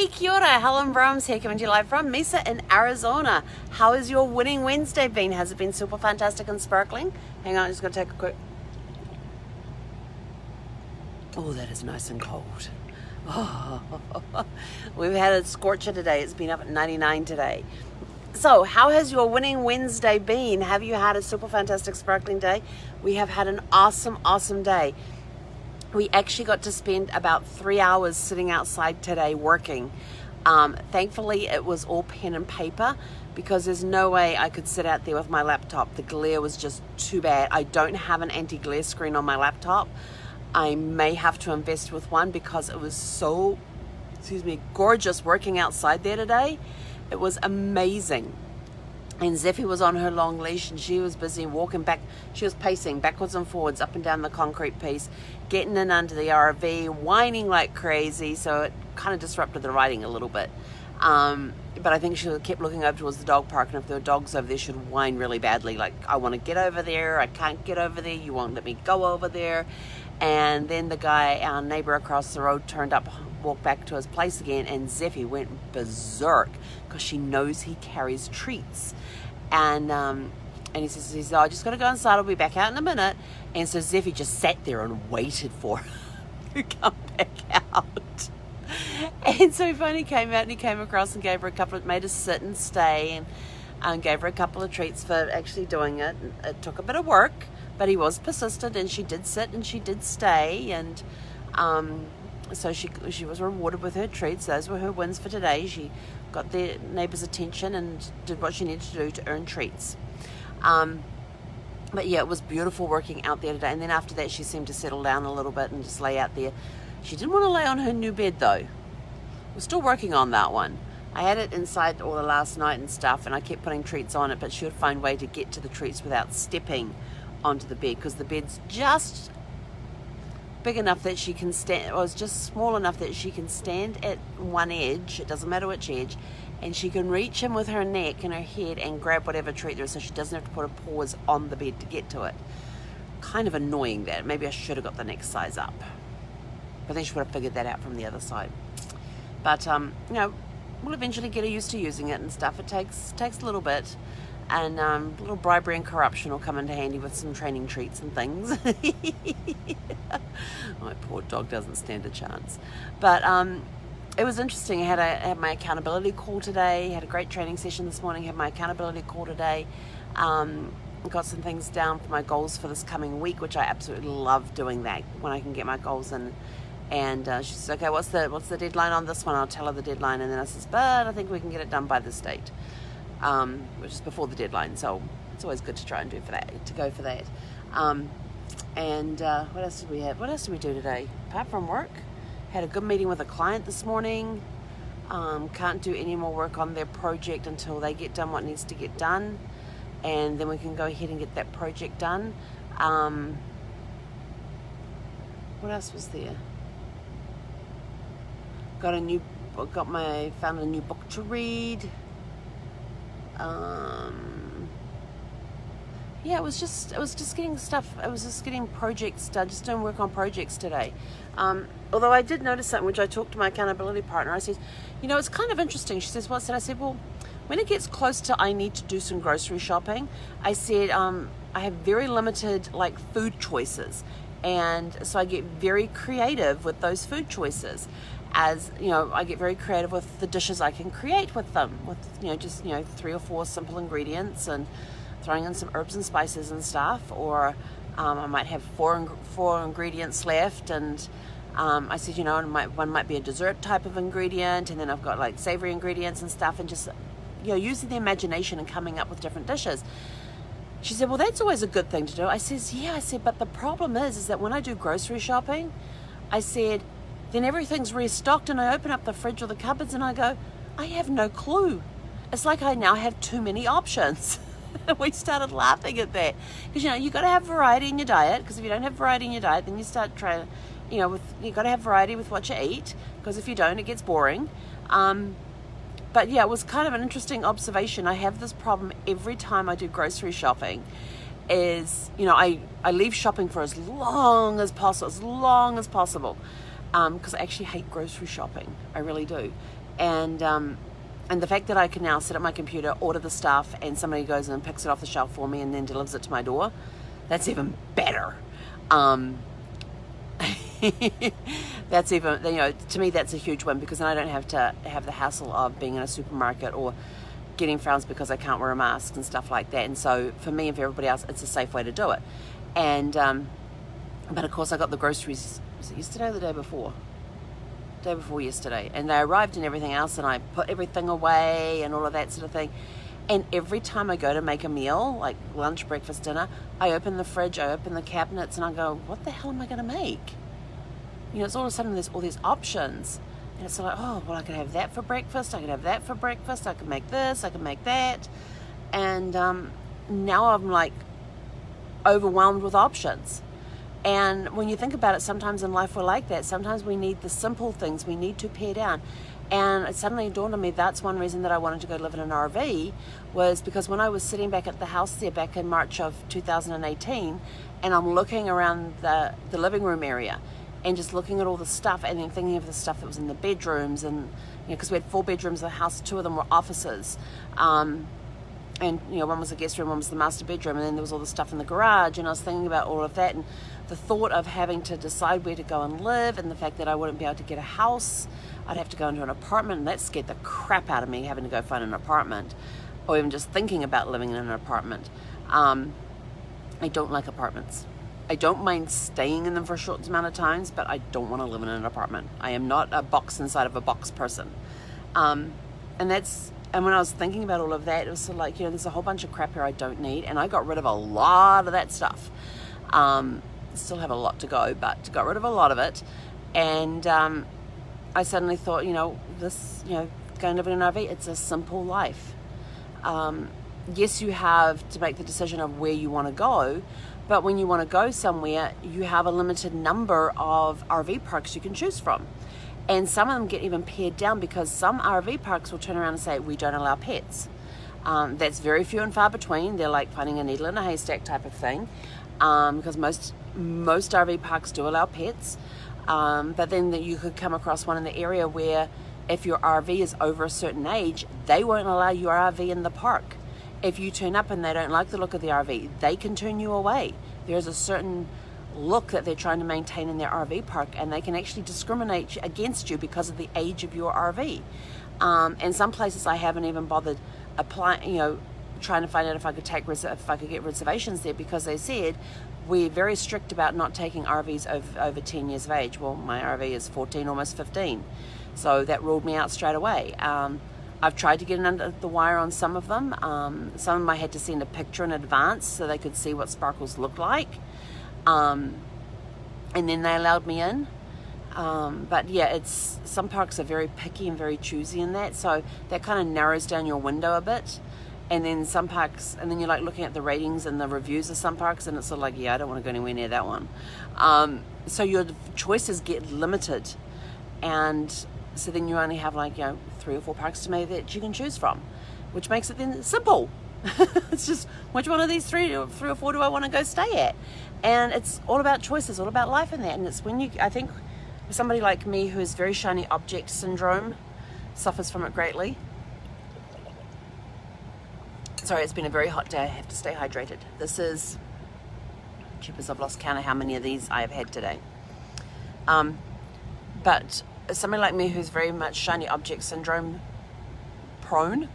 Hey, kia ora, Helen Brahms here, coming to you live from Mesa in Arizona. How has your winning Wednesday been? Has it been super fantastic and sparkling? Hang on, I'm just going to take a quick... Oh, that is nice and cold. Oh, we've had a scorcher today. It's been up at 99 today. So, how has your winning Wednesday been? Have you had a super fantastic sparkling day? We have had an awesome day. We actually got to spend about 3 hours sitting outside today working. Thankfully, it was all pen and paper because there's no way I could sit out there with my laptop. The glare was just too bad. I don't have an anti-glare screen on my laptop. I may have to invest with one because it was so, gorgeous working outside there today. It was amazing. And Zeffie was on her long leash and she was busy walking back. She was pacing backwards and forwards up and down the concrete piece, getting in under the RV, whining like crazy. So it kind of disrupted the riding a little bit. But I think she kept looking over towards the dog park, and if there were dogs over there, she'd whine really badly. Like, I want to get over there. I can't get over there. You won't let me go over there. And then the guy, our neighbor across the road, turned up, walked back to his place again, and Zeffie went berserk because she knows he carries treats. And he says, oh, I just got to go inside. I'll be back out in a minute. And so Zeffie just sat there and waited for him to come back out. And so he finally came out and he came across and gave her made her sit and stay, and gave her a couple of treats for actually doing it. It took a bit of work, but he was persistent, and she did sit and she did stay, and so she was rewarded with her treats. Those were her wins for today. She got the neighbor's attention and did what she needed to do to earn treats. But yeah, it was beautiful working out there today. And then after that, she seemed to settle down a little bit and just lay out there. She didn't want to lay on her new bed though. We're still working on that one. I had it inside all the last night and stuff, and I kept putting treats on it, but she would find a way to get to the treats without stepping onto the bed, because the bed's just big enough that she can stand. It was just small enough that she can stand at one edge, it doesn't matter which edge, and she can reach in with her neck and her head and grab whatever treat there is, so she doesn't have to put her paws on the bed to get to it. Kind of annoying that. Maybe I should have got the next size up, but then she would have figured that out from the other side. But we'll eventually get her used to using it and stuff. It takes a little bit, and a little bribery and corruption will come into handy with some training treats and things. My poor dog doesn't stand a chance. But it was interesting. I had my accountability call today. Had a great training session this morning. Had my accountability call today. Got some things down for my goals for this coming week, which I absolutely love doing that when I can get my goals in. And she says, okay, what's the deadline on this one? I'll tell her the deadline, and then I says, but I think we can get it done by this date, which is before the deadline. So it's always good to try and go for that. And what else did we have? What else did we do today? Apart from work, had a good meeting with a client this morning. Can't do any more work on their project until they get done what needs to get done, and then we can go ahead and get that project done. What else was there? Found a new book to read. Yeah, it was just getting stuff. It was just getting projects done, just doing work on projects today. Although I did notice something, which I talked to my accountability partner. I said, it's kind of interesting. She says, what's that? I said, well, when it gets close to I need to do some grocery shopping, I said, I have very limited food choices. And so I get very creative with those food choices. As I get very creative with the dishes I can create with them, with just 3 or 4 simple ingredients and throwing in some herbs and spices and stuff. Or I might have four ingredients left, and I said, one might be a dessert type of ingredient, and then I've got savory ingredients and stuff, and just using the imagination and coming up with different dishes. She said, well, that's always a good thing to do. I says, yeah. I said, but the problem is that when I do grocery shopping, I said, then everything's restocked, and I open up the fridge or the cupboards and I go, I have no clue. It's like I now have too many options. We started laughing at that because you got to have variety in your diet, because if you don't have variety in your diet, then you start trying, you got to have variety with what you eat, because if you don't, it gets boring. But yeah, it was kind of an interesting observation. I have this problem every time I do grocery shopping. Is I leave shopping for as long as possible, because I actually hate grocery shopping. I really do. And the fact that I can now sit at my computer, order the stuff, and somebody goes and picks it off the shelf for me and then delivers it to my door, that's even better. That's even, to me that's a huge win, because then I don't have to have the hassle of being in a supermarket or getting frowns because I can't wear a mask and stuff like that. And so for me and for everybody else, it's a safe way to do it. And but of course I got the groceries, was it yesterday or the day before? Day before yesterday, and they arrived and everything else, and I put everything away and all of that sort of thing. And every time I go to make a meal, like lunch, breakfast, dinner, I open the fridge, I open the cabinets, and I go, what the hell am I going to make? It's all of a sudden there's all these options, and it's like, oh, well, I could have that for breakfast, I could have that for breakfast, I could make this, I could make that. And now I'm like overwhelmed with options. And when you think about it, sometimes in life we're like that. Sometimes we need the simple things. We need to pare down. And it suddenly dawned on me that's one reason that I wanted to go live in an RV, was because when I was sitting back at the house there back in March of 2018, and I'm looking around the living room area and just looking at all the stuff, and then thinking of the stuff that was in the bedrooms, and because we had 4 bedrooms in the house, 2 of them were offices. And one was a guest room, one was the master bedroom, and then there was all the stuff in the garage, and I was thinking about all of that, and the thought of having to decide where to go and live, and the fact that I wouldn't be able to get a house, I'd have to go into an apartment, and that scared the crap out of me, having to go find an apartment, or even just thinking about living in an apartment. I don't like apartments. I don't mind staying in them for a short amount of times, but I don't want to live in an apartment. I am not a box inside of a box person. And when I was thinking about all of that, it was sort of like, there's a whole bunch of crap here I don't need, and I got rid of a lot of that stuff. Still have a lot to go, but got rid of a lot of it. And I suddenly thought, going to live in an RV, it's a simple life. Yes, you have to make the decision of where you want to go, but when you want to go somewhere, you have a limited number of RV parks you can choose from. And some of them get even pared down, because some RV parks will turn around and say, we don't allow pets. That's very few and far between. They're like finding a needle in a haystack type of thing, because most RV parks do allow pets. But then you could come across one in the area where if your RV is over a certain age, they won't allow your RV in the park. If you turn up and they don't like the look of the RV, they can turn you away. There's a certain look that they're trying to maintain in their RV park, and they can actually discriminate against you because of the age of your RV. And some places I haven't even bothered applying, trying to find out if I could get reservations there, because they said we're very strict about not taking RVs over 10 years of age. Well, my RV is 14, almost 15, so that ruled me out straight away. I've tried to get in under the wire on some of them. Some of them I had to send a picture in advance so they could see what sparkles looked like. And then they allowed me in. But yeah, some parks are very picky and very choosy in that, so that kind of narrows down your window a bit. And then some parks, and then you're like looking at the ratings and the reviews of some parks, and it's sort of like, yeah, I don't want to go anywhere near that one. So your choices get limited, and so then you only have 3 or 4 parks to maybe that you can choose from, which makes it then simple. It's just, which one of these 3 or 4 do I want to go stay at? And it's all about choices, all about life in that. And it's when I think somebody like me who has very shiny object syndrome suffers from it greatly. Sorry, it's been a very hot day. I have to stay hydrated. This is, cheapers, I've lost count of how many of these I have had today. But somebody like me who's very much shiny object syndrome prone, is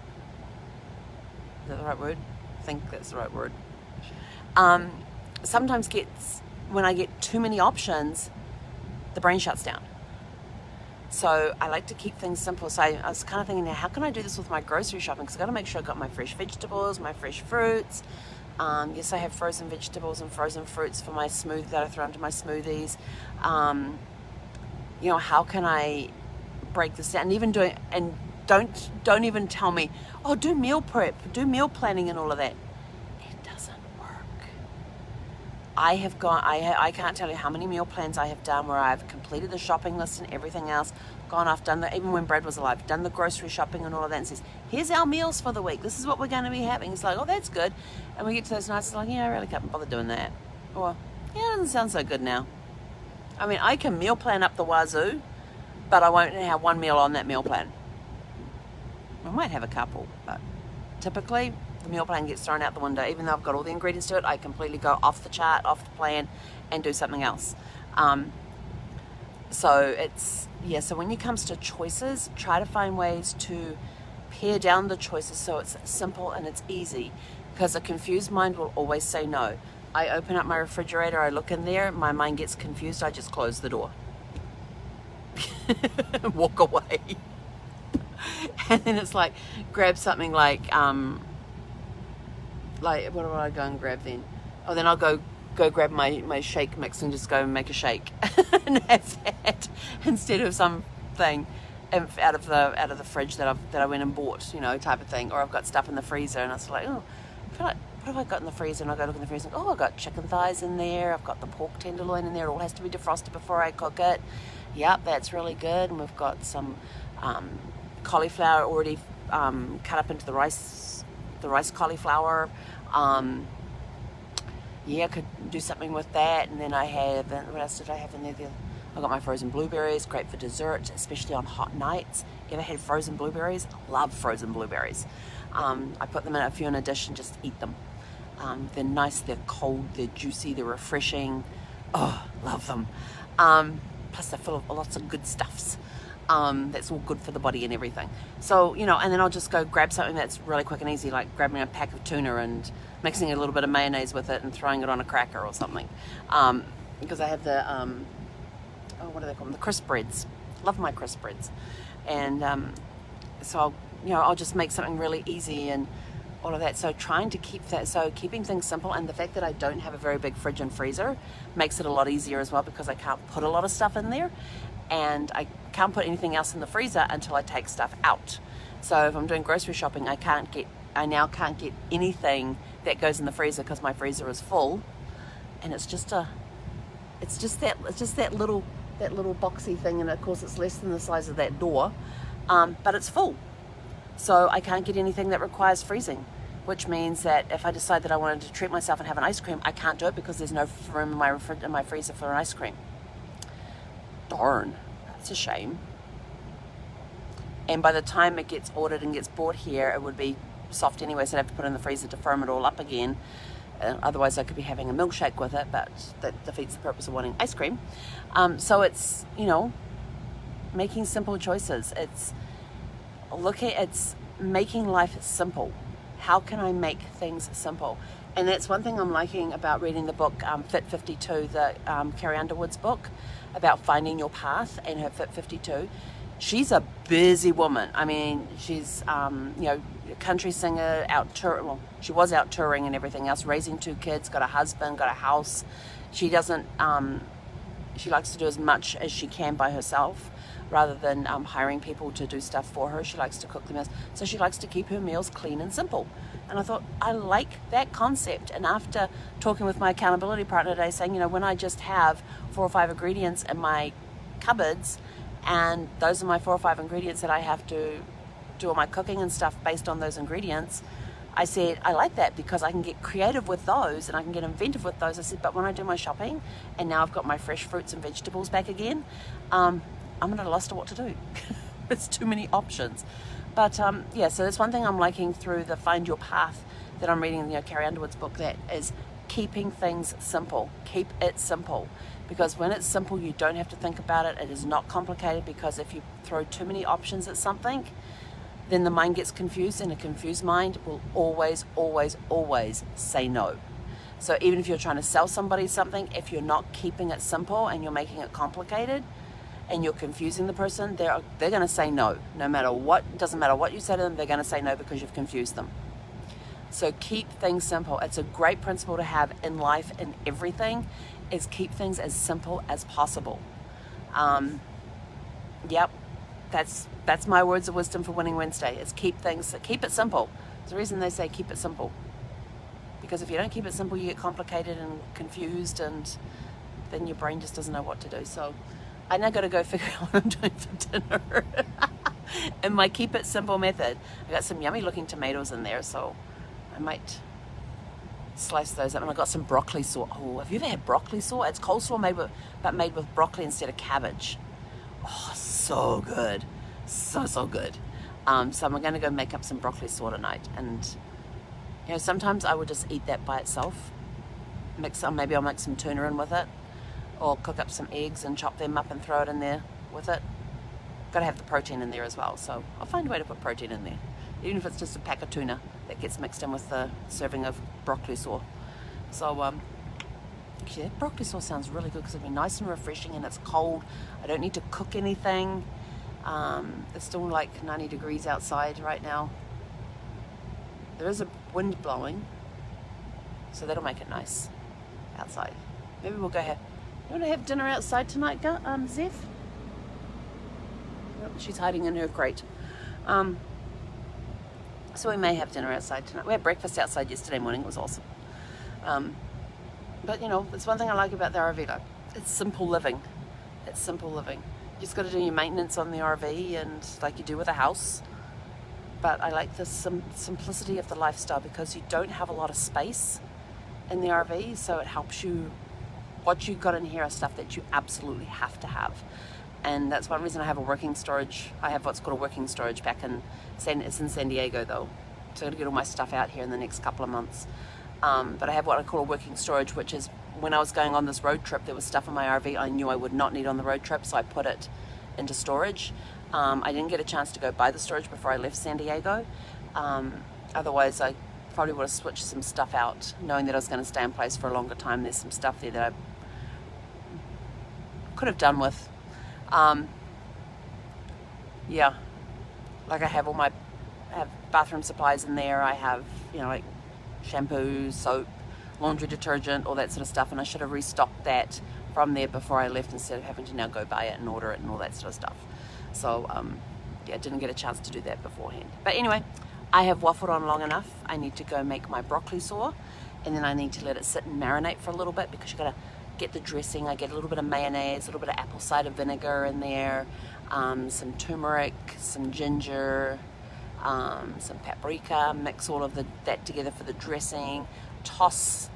that the right word? I think that's the right word. Sometimes when I get too many options, the brain shuts down. So I like to keep things simple. So I was kind of thinking, now, how can I do this with my grocery shopping? Because I've got to make sure I've got my fresh vegetables, my fresh fruits. Yes, I have frozen vegetables and frozen fruits for my smoothie that I throw into my smoothies. How can I break this down? And even don't even tell me, oh, do meal prep, do meal planning and all of that. It doesn't work. I can't tell you how many meal plans I have done where I've completed the shopping list and everything else, gone off, done even when Brad was alive, done the grocery shopping and all of that, and says, here's our meals for the week. This is what we're going to be having. It's like, oh, that's good. And we get to those nights, it's like, yeah, I really can't bother doing that. Or, yeah, it doesn't sound so good now. I mean, I can meal plan up the wazoo, but I won't have one meal on that meal plan. We might have a couple, but typically the meal plan gets thrown out the window. Even though I've got all the ingredients to it, I completely go off the chart, off the plan, and do something else. So when it comes to choices, try to find ways to pare down the choices so it's simple and it's easy, because a confused mind will always say no. I open up my refrigerator, I look in there, my mind gets confused, I just close the door. Walk away. And then it's like, grab something like what do I go and grab then? Oh, then I'll go grab my shake mix and just go and make a shake and have that instead of something out of the fridge that I went and bought, type of thing. Or I've got stuff in the freezer and it's like, oh, what have I got in the freezer? And I go look in the freezer and go, oh, I've got chicken thighs in there, I've got the pork tenderloin in there, it all has to be defrosted before I cook it. Yep, that's really good. And we've got some cauliflower already cut up into the rice cauliflower. I could do something with that. And then I have, what else did I have in there? I got my frozen blueberries, great for dessert, especially on hot nights. Ever had frozen blueberries? Love frozen blueberries. I put them in a few in a dish and just eat them. They're nice, they're cold, they're juicy, they're refreshing. Oh, love them. Plus they're full of lots of good stuffs. That's all good for the body and everything. So, and then I'll just go grab something that's really quick and easy, like grabbing a pack of tuna and mixing a little bit of mayonnaise with it and throwing it on a cracker or something. Because I have the, what do they call them? The crisp breads. Love my crisp breads. And so, I'll just make something really easy and all of that. So trying to keeping things simple, and the fact that I don't have a very big fridge and freezer makes it a lot easier as well, because I can't put a lot of stuff in there. And I can't put anything else in the freezer until I take stuff out. So if I'm doing grocery shopping, I now can't get anything that goes in the freezer because my freezer is full. And it's just that little boxy thing, and of course it's less than the size of that door, but it's full. So I can't get anything that requires freezing, which means that if I decide that I wanted to treat myself and have an ice cream, I can't do it because there's no room in my freezer for an ice cream. Darn, that's a shame. And by the time it gets ordered and gets bought here, it would be soft anyway, so I'd have to put it in the freezer to firm it all up again. Otherwise I could be having a milkshake with it, but that defeats the purpose of wanting ice cream. So it's, making simple choices. It's making life simple. How can I make things simple? And that's one thing I'm liking about reading the book Fit 52, the Carrie Underwood's book about finding your path, and her Fit 52. She's a busy woman. I mean, she's a country singer, she was out touring and everything else, raising 2 kids, got a husband, got a house. She doesn't she likes to do as much as she can by herself rather than hiring people to do stuff for her. She likes to cook the meals, so she likes to keep her meals clean and simple. And I thought, I like that concept. And after talking with my accountability partner today, saying, when I just have 4 or 5 ingredients in my cupboards, and those are my 4 or 5 ingredients that I have to do all my cooking and stuff based on those ingredients, I said, I like that because I can get creative with those and I can get inventive with those. I said, but when I do my shopping and now I've got my fresh fruits and vegetables back again, I'm at a loss to what to do. It's too many options. But so that's one thing I'm liking through the Find Your Path that I'm reading in Carrie Underwood's book, that is keeping things simple. Keep it simple. Because when it's simple, you don't have to think about it. It is not complicated, because if you throw too many options at something, then the mind gets confused, and a confused mind will always, always, always say no. So even if you're trying to sell somebody something, if you're not keeping it simple and you're making it complicated and you're confusing the person, they're going to say no. No matter what, doesn't matter what you say to them, they're going to say no because you've confused them. So keep things simple. It's a great principle to have in life, in everything, is keep things as simple as possible. That's my words of wisdom for Winning Wednesday, is keep it simple. There's a reason they say keep it simple. Because if you don't keep it simple, you get complicated and confused, and then your brain just doesn't know what to do. So I now got to go figure out what I'm doing for dinner. In my keep it simple method. I got some yummy looking tomatoes in there, so I might slice those up. And I got some broccoli sauce. Oh, have you ever had broccoli sauce? It's coleslaw made with broccoli instead of cabbage. Oh, so good. So good. So I'm going to go make up some broccoli sauce tonight. And, you know, sometimes I would just eat that by itself. Maybe I'll make some tuna in with it, or cook up some eggs and chop them up and throw it in there with it. Got to have the protein in there as well, so I'll find a way to put protein in there, even if it's just a pack of tuna that gets mixed in with the serving of broccoli sauce. So yeah, broccoli sauce sounds really good because it'll be nice and refreshing, and it's cold. I don't need to cook anything. It's still like 90 degrees outside right now. There is a wind blowing, so that'll make it nice outside. Maybe we'll go have... You want to have dinner outside tonight, Zeph? Yep, she's hiding in her crate. So we may have dinner outside tonight. We had breakfast outside yesterday morning. It was awesome. But, you know, it's one thing I like about the RV, though. It's simple living. It's simple living. You just got to do your maintenance on the RV, and like you do with a house. But I like the simplicity of the lifestyle because you don't have a lot of space in the RV, so it helps you. What you got in here are stuff that you absolutely have to have, and that's one reason I have a working storage. I have what's called a working storage back in it's in San Diego though, so I'm gonna get all my stuff out here in the next couple of months. But I have what I call a working storage, which is when I was going on this road trip, there was stuff in my RV I knew I would not need on the road trip, so I put it into storage. I didn't get a chance to go buy the storage before I left San Diego. Otherwise I probably would have switched some stuff out, knowing that I was going to stay in place for a longer time. There's some stuff there that I could have done with. Yeah, like I have bathroom supplies in there. I have, you know, like shampoo, soap, laundry detergent, all that sort of stuff, and I should have restocked that from there before I left instead of having to now go buy it and order it and all that sort of stuff. So yeah, didn't get a chance to do that beforehand. But anyway, I have waffled on long enough. I need to go make my broccoli sauce, and then I need to let it sit and marinate for a little bit because you got to get the dressing. I get a little bit of mayonnaise, a little bit of apple cider vinegar in there, some turmeric, some ginger, some paprika. Mix all of that together for the dressing. Toss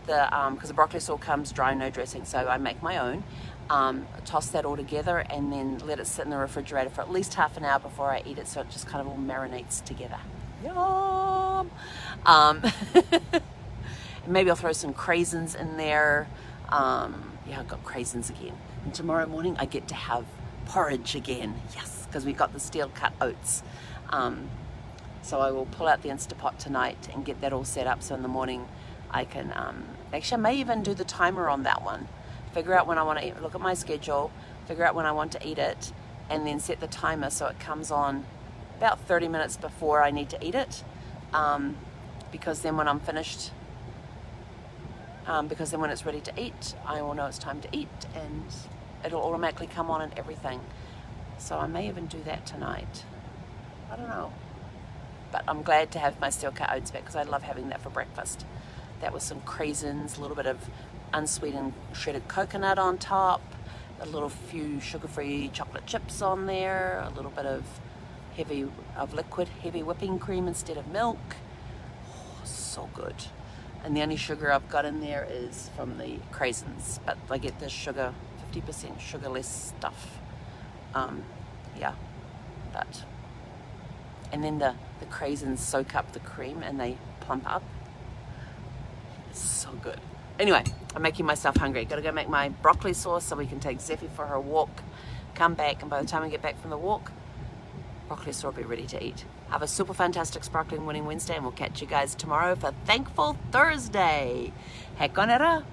the because the broccoli sauce comes dry, no dressing, so I make my own. Toss that all together and then let it sit in the refrigerator for at least half an hour before I eat it, so it just kind of all marinates together. Yum! Maybe I'll throw some craisins in there. Yeah, I've got craisins again. And tomorrow morning I get to have porridge again. Yes, because we got the steel cut oats. So I will pull out the Instapot tonight and get that all set up, so in the morning I can, actually I may even do the timer on that one. Figure out when I want to eat, look at my schedule, figure out when I want to eat it, and then set the timer so it comes on about 30 minutes before I need to eat it, because then when I'm finished, because then when it's ready to eat, I will know it's time to eat, and it'll automatically come on and everything. So I may even do that tonight. I don't know. But I'm glad to have my steel cut oats back because I love having that for breakfast. That was some craisins, a little bit of unsweetened shredded coconut on top, a little few sugar-free chocolate chips on there, a little bit of liquid heavy whipping cream instead of milk. Oh, so good. And the only sugar I've got in there is from the craisins, but I get the sugar, 50% sugarless stuff. Yeah, but, and then the craisins soak up the cream and they plump up. It's so good. Anyway, I'm making myself hungry. Gotta go make my broccoli sauce so we can take Zeffie for her walk, come back, and by the time we get back from the walk, broccoli sauce will be ready to eat. Have a super fantastic sparkling winning Wednesday, and we'll catch you guys tomorrow for Thankful Thursday. Hekonera.